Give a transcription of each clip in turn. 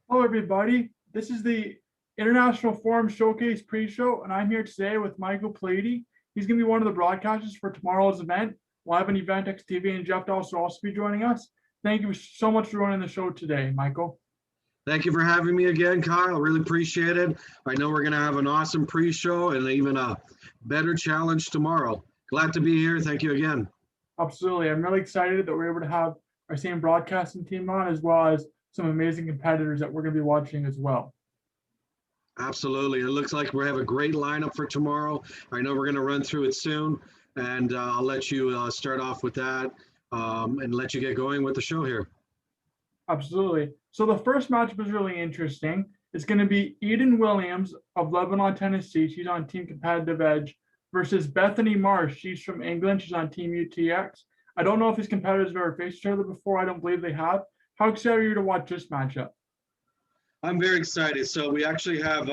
Hello, everybody. This is the International Forum Showcase pre-show, and I'm here today with Michael Palitti. He's going to be one of the broadcasters for tomorrow's event. We'll have an Uventex TV, and Jeff Dawes will also be joining us. Thank you so much for running the show today, Michael. Thank you for having me again, Kyle. Really appreciate it. I know we're going to have an awesome pre-show and even a better challenge tomorrow. Glad to be here. Thank you again. Absolutely. I'm really excited that we're able to have our same broadcasting team on, as well as some amazing competitors that we're going to be watching as well. Absolutely. It looks like we have a great lineup for tomorrow. I know we're going to run through it soon, and I'll let you start off with that and let you get going with the show here. Absolutely. So the first matchup is really interesting. It's going to be Eden Williams of Lebanon, Tennessee. She's on Team Competitive Edge versus Bethany Marsh. She's from England. She's on Team UTX. I don't know if these competitors have ever faced each other before. I don't believe they have. How excited are you to watch this matchup? I'm very excited. So we actually have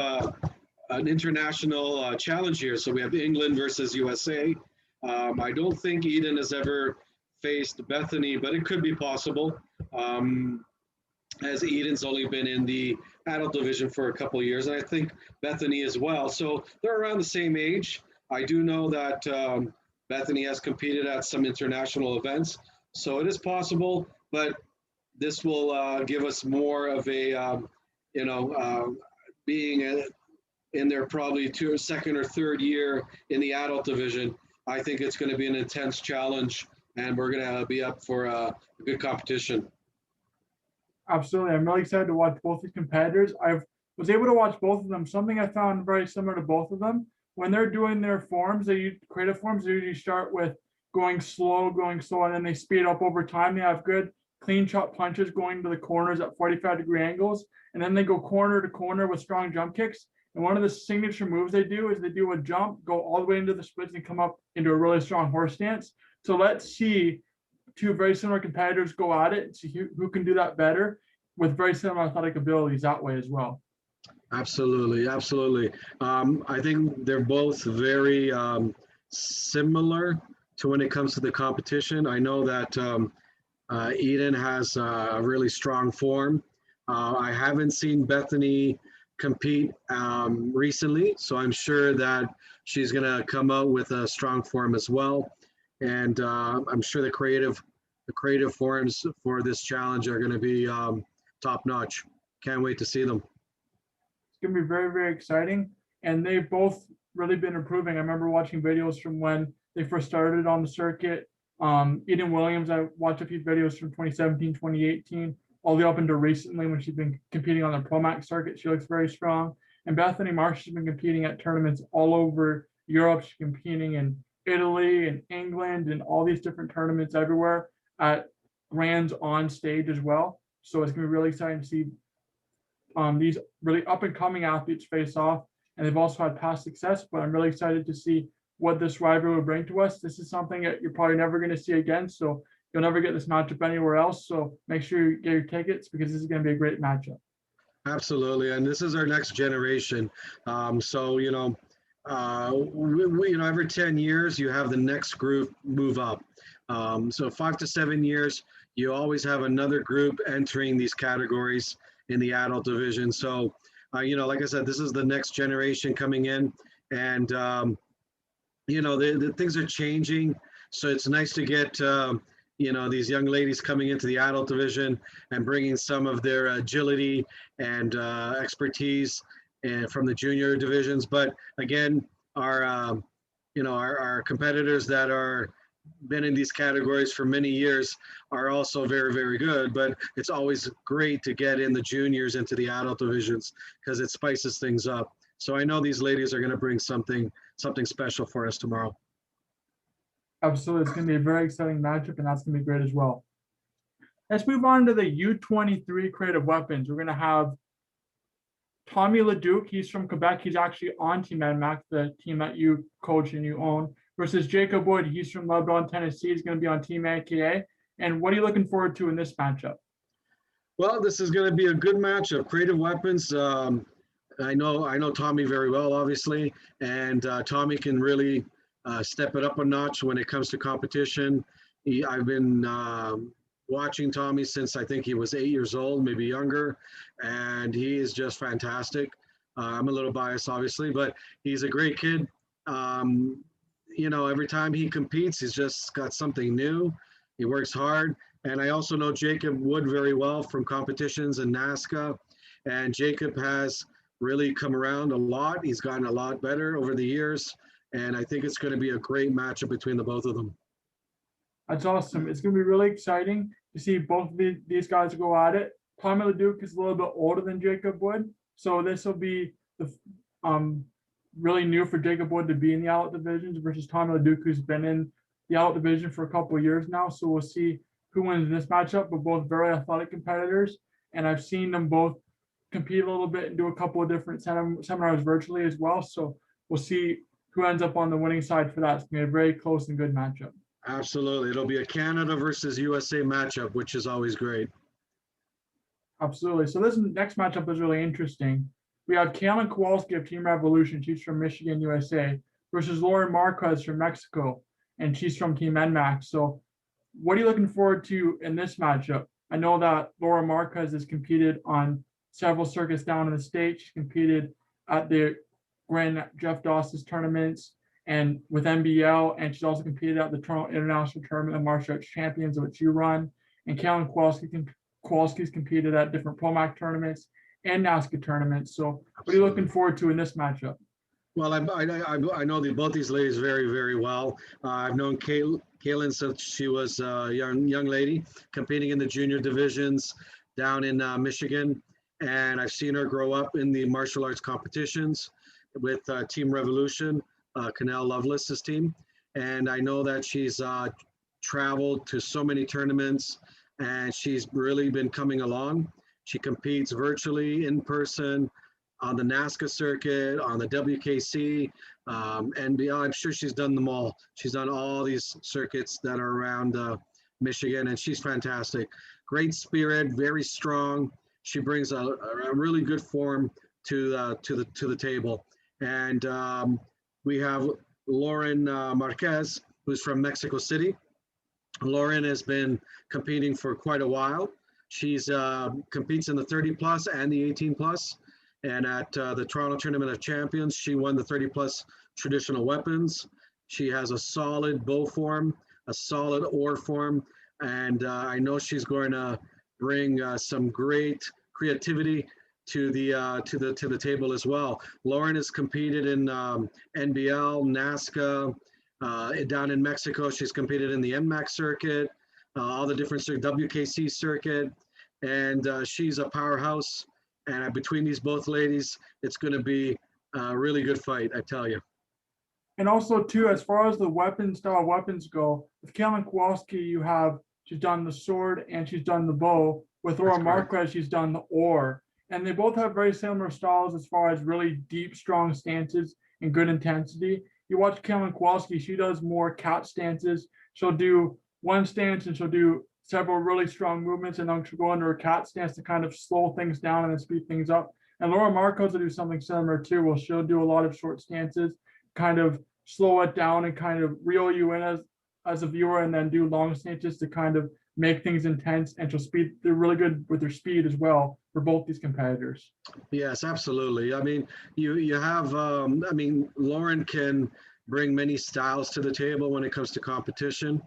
an international challenge here. So we have England versus USA. I don't think Eden has ever faced Bethany, but it could be possible. As Eden's only been in the adult division for a couple of years, and I think Bethany as well. So they're around the same age. I do know that Bethany has competed at some international events, so it is possible, but this will give us more of a, being in their probably second or third year in the adult division. I think it's going to be an intense challenge, and we're going to be up for a good competition. Absolutely. I'm really excited to watch both these competitors. I was able to watch both of them. Something I found very similar to both of them. When they're doing their forms, they use creative forms. They usually start with going slow, and then they speed up over time. They have good clean shot punches going to the corners at 45-degree angles, and then they go corner to corner with strong jump kicks. And one of the signature moves they do is they do a jump, go all the way into the splits, and come up into a really strong horse stance. So let's see two very similar competitors go at it and see who can do that better with very similar athletic abilities that way as well. Absolutely. I think they're both very similar to when it comes to the competition. I know that Eden has a really strong form. I haven't seen Bethany compete recently, so I'm sure that she's going to come out with a strong form as well. And I'm sure the creative forms for this challenge are going to be top notch. Can't wait to see them. It's going to be very, very exciting. And they've both really been improving. I remember watching videos from when they first started on the circuit. Eden Williams, I watched a few videos from 2017, 2018, all the way up into recently when she's been competing on the Pro Max circuit. She looks very strong. And Bethany Marsh has been competing at tournaments all over Europe. She's competing in Italy and England and all these different tournaments everywhere at Grands on stage as well. So it's going to be really exciting to see these really up and coming athletes face off. And they've also had past success, but I'm really excited to see what this rivalry will bring to us. This is something that you're probably never going to see again. So you'll never get this matchup anywhere else. So make sure you get your tickets because this is going to be a great matchup. Absolutely. And this is our next generation. Every 10 years, you have the next group move up. So 5 to 7 years, you always have another group entering these categories in the adult division. So, like I said, this is the next generation coming in, and, the things are changing. So it's nice to get, these young ladies coming into the adult division and bringing some of their agility and expertise and from the junior divisions. But again, our competitors that are been in these categories for many years are also very, very good, but it's always great to get in the juniors into the adult divisions because it spices things up. So I know these ladies are going to bring something special for us tomorrow. Absolutely. It's going to be a very exciting matchup, and that's going to be great as well. Let's move on to the U23 Creative Weapons. We're going to have Tommy Leduc. He's from Quebec. He's actually on Team NMAC, the team that you coach and you own, versus Jacob Wood. He's from Lebanon, Tennessee. He's going to be on Team AKA. And what are you looking forward to in this matchup? Well, this is going to be a good matchup. Creative Weapons. I know Tommy very well, obviously, and Tommy can really step it up a notch when it comes to competition. I've been watching Tommy since I think he was 8 years old, maybe younger, and he is just fantastic. I'm a little biased, obviously, but he's a great kid. Um, you know, every time he competes, he's just got something new. He works hard. And I also know Jacob Wood very well from competitions in NASCA. And Jacob has really come around a lot. He's gotten a lot better over the years. And I think it's going to be a great matchup between the both of them. That's awesome. It's going to be really exciting to see both of these guys go at it. Tommy LeDuc is a little bit older than Jacob Wood, so this will be the really new for Jacob Wood to be in the adult divisions versus Tommy LeDuc, who's been in the adult division for a couple of years now. So we'll see who wins this matchup. But both very athletic competitors, and I've seen them both compete a little bit and do a couple of different seminars virtually as well. So we'll see who ends up on the winning side for that. It's going to be a very close and good matchup. Absolutely. It'll be a Canada versus USA matchup, which is always great. Absolutely. So this next matchup is really interesting. We have Kaylin Kowalski of Team Revolution. She's from Michigan, USA, versus Lauren Marquez from Mexico, and she's from Team NMAX. So what are you looking forward to in this matchup? I know that Laura Marquez has competed on several circuits down in the States. She competed at the Grand Jeff Doss's tournaments and with NBL, and she's also competed at the Toronto International Tournament of Martial Arts Champions, which you run. And Kaylin Kowalski's competed at different ProMac tournaments and NASCA tournaments. So what are you looking forward to in this matchup? Well, I know both these ladies very, very well. I've known Kaylin since she was a young lady competing in the junior divisions down in Michigan. And I've seen her grow up in the martial arts competitions with Team Revolution, Canal Lovelace's team. And I know that she's traveled to so many tournaments and she's really been coming along. She competes virtually, in person, on the NASCA circuit, on the WKC, and beyond. I'm sure she's done them all. She's done all these circuits that are around Michigan, and she's fantastic. Great spirit, very strong. She brings a really good form to the table. And we have Lauren Marquez, who's from Mexico City. Lauren has been competing for quite a while. She's competes in the 30 plus and the 18 plus. And at the Toronto Tournament of Champions, she won the 30 plus traditional weapons. She has a solid bow form, a solid oar form, and I know she's going to bring some great creativity to the table as well. Lauren has competed in NBL, NASCA, down in Mexico. She's competed in the NMAX circuit, all the different WKC circuit, and she's a powerhouse. And between these both ladies, it's going to be a really good fight, I tell you. And also, too, as far as the style weapons go, with Kaylin Kowalski, she's done the sword and she's done the bow. With Laura Marquez, she's done the oar. And they both have very similar styles as far as really deep, strong stances and good intensity. You watch Kaylin Kowalski, she does more cat stances. She'll do one stance and she'll do several really strong movements, and then she'll go under a cat stance to kind of slow things down and then speed things up. And Laura Marquez will do something similar too, where she'll do a lot of short stances, kind of slow it down and kind of reel you in as a viewer, and then do long stances to kind of make things intense. And they're really good with their speed as well for both these competitors. Yes, absolutely. I mean, you have, Lauren can bring many styles to the table when it comes to competition.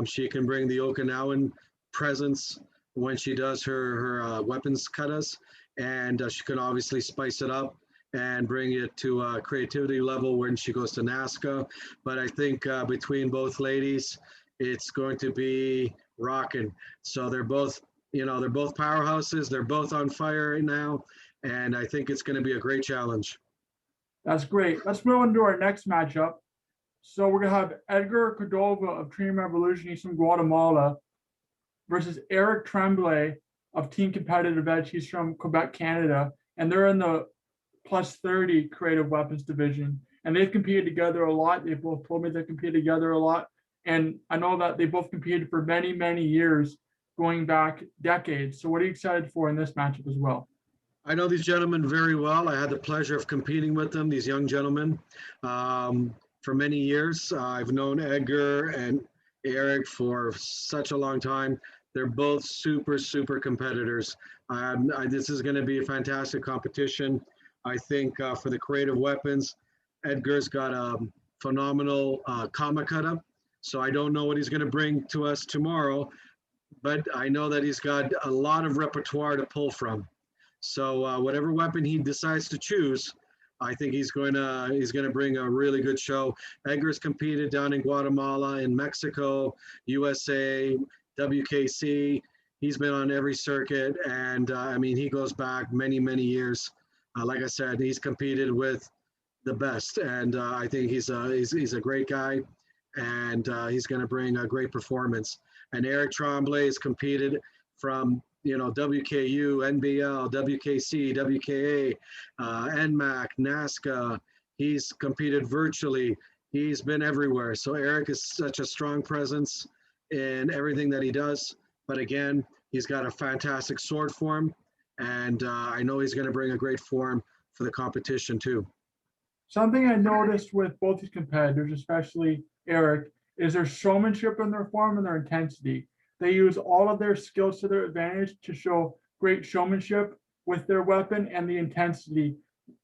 She can bring the Okinawan presence when she does her weapons katas, and she can obviously spice it up and bring it to a creativity level when she goes to NASCA. But I think between both ladies, it's going to be rocking. So they're both powerhouses. They're both on fire right now, and I think it's going to be a great challenge. That's great. Let's move on to our next matchup. So we're going to have Edgar Cordova of Team Revolution. He's from Guatemala versus Eric Tremblay of Team Competitive Edge. He's from Quebec, Canada. And they're in the plus 30 creative weapons division. And they've competed together a lot. They both told me they competed together a lot. And I know that they both competed for many, many years, going back decades. So what are you excited for in this matchup as well? I know these gentlemen very well. I had the pleasure of competing with them, these young gentlemen. For many years. I've known Edgar and Eric for such a long time. They're both super competitors. This is going to be a fantastic competition. I think for the creative weapons, Edgar's got a phenomenal Kamakata. So I don't know what he's going to bring to us tomorrow, but I know that he's got a lot of repertoire to pull from. So whatever weapon he decides to choose, I think he's going to bring a really good show. Edgar's competed down in Guatemala, in Mexico, USA, WKC. He's been on every circuit, and I mean, he goes back many years. Like I said, he's competed with the best, and I think he's a great guy, and he's going to bring a great performance. And Eric Tremblay has competed from WKU, NBL, WKC, WKA, NMAC, NASCA. He's competed virtually. He's been everywhere. So Eric is such a strong presence in everything that he does. But again, he's got a fantastic sword form, and I know he's going to bring a great form for the competition too. Something I noticed with both these competitors, especially Eric, is their showmanship in their form and their intensity. They use all of their skills to their advantage to show great showmanship with their weapon and the intensity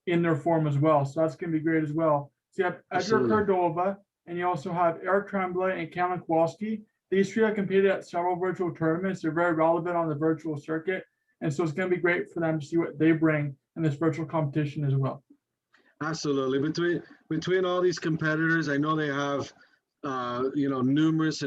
in their form as well. So that's going to be great as well. So you have Edgar Cordova, and you also have Eric Tremblay and Cameron Kowalski. These three have competed at several virtual tournaments. They're very relevant on the virtual circuit. And so it's going to be great for them to see what they bring in this virtual competition as well. Absolutely. Between all these competitors, I know they have numerous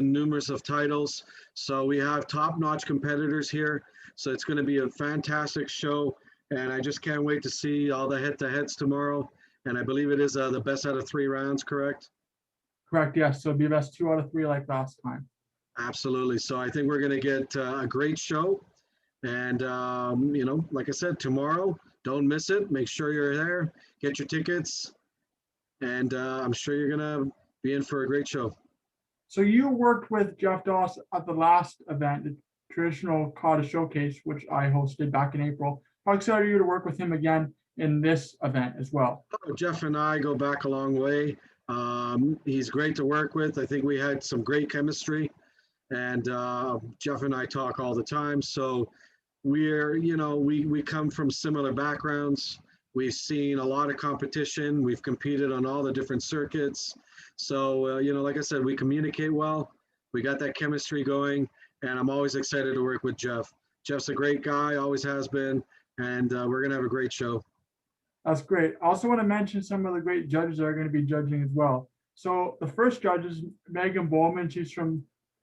of titles. So we have top-notch competitors here. So it's going to be a fantastic show, and I just can't wait to see all the head-to-heads tomorrow. And I believe it is the best out of 3 rounds, correct? Correct, yes. So it'll be best 2 out of 3 like last time. Absolutely. So I think we're going to get a great show. And, like I said, tomorrow, don't miss it. Make sure you're there. Get your tickets. And I'm sure you're going to be in for a great show. So you worked with Jeff Doss at the last event, the traditional Kata Showcase, which I hosted back in April. How excited are you to work with him again in this event as well? Oh, Jeff and I go back a long way. He's great to work with. I think we had some great chemistry, and Jeff and I talk all the time. So we're, we come from similar backgrounds. We've seen a lot of competition. We've competed on all the different circuits. So, like I said, we communicate well. We got that chemistry going, and I'm always excited to work with Jeff. Jeff's a great guy, always has been, and we're going to have a great show. That's great. I also want to mention some of the great judges that are going to be judging as well. So the first judge is Megan Bowman. She's from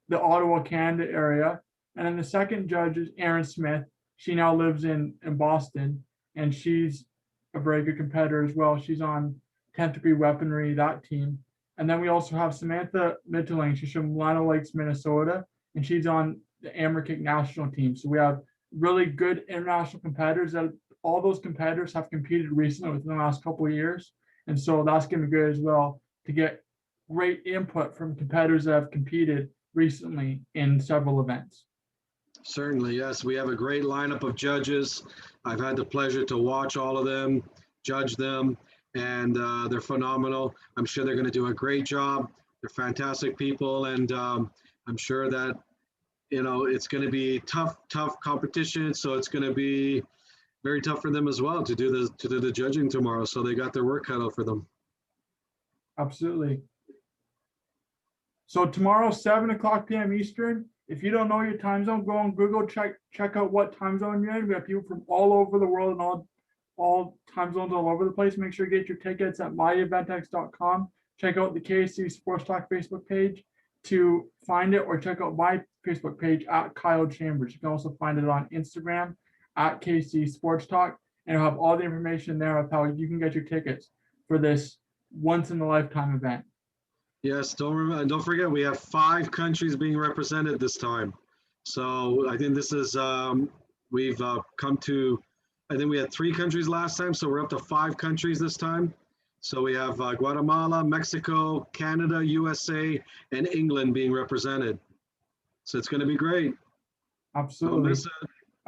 the Ottawa, Canada area. And then the second judge is Erin Smith. She now lives in Boston, and she's a very good competitor as well. She's on 10th Degree Weaponry, that team. And then we also have Samantha Mitteling. She's from Lino Lakes, Minnesota, and she's on the American national team. So we have really good international competitors. That all those competitors have competed recently within the last couple of years. And so that's going to be good as well to get great input from competitors that have competed recently in several events. Certainly, yes. We have a great lineup of judges. I've had the pleasure to watch all of them, judge them, and they're phenomenal. I'm sure they're going to do a great job. They're fantastic people, and I'm sure that, it's going to be tough competition. So it's going to be very tough for them as well to do the judging tomorrow. So they got their work cut out for them. Absolutely. So tomorrow, 7:00 p.m. Eastern. If you don't know your time zone, go on Google, check out what time zone you're in. We have people from all over the world and all time zones all over the place. Make sure you get your tickets at myuventex.com. Check out the KC'sSportsTalk Facebook page to find it, or check out my Facebook page at Kyle Chambers. You can also find it on Instagram at KC'sSportsTalk, and I'll have all the information there of how you can get your tickets for this once-in-a-lifetime event. Yes, don't forget, we have 5 countries being represented this time. So I think this is, we've come to, I think we had 3 countries last time, so we're up to 5 countries this time. So we have Guatemala, Mexico, Canada, USA, and England being represented. So it's going to be great. Absolutely.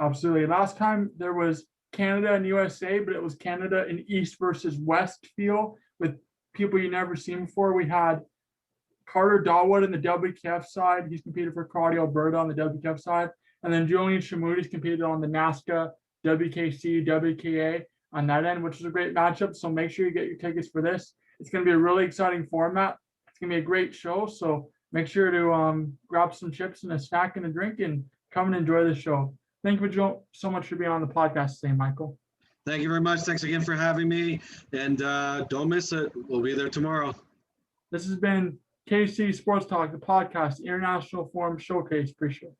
Absolutely. Last time there was Canada and USA, but it was Canada in East versus West feel with people you never seen before. We had Carter Dawood in the WKF side. He's competed for Karate Alberta on the WKF side. And then Julian Shamudi's competed on the NASCA, WKC, WKA on that end, which is a great matchup. So make sure you get your tickets for this. It's going to be a really exciting format. It's going to be a great show. So make sure to grab some chips and a snack and a drink and come and enjoy the show. Thank you so much for being on the podcast today, Michael. Thank you very much. Thanks again for having me. And don't miss it. We'll be there tomorrow. This has been KC Sports Talk, the podcast, International Forum Showcase Preshow.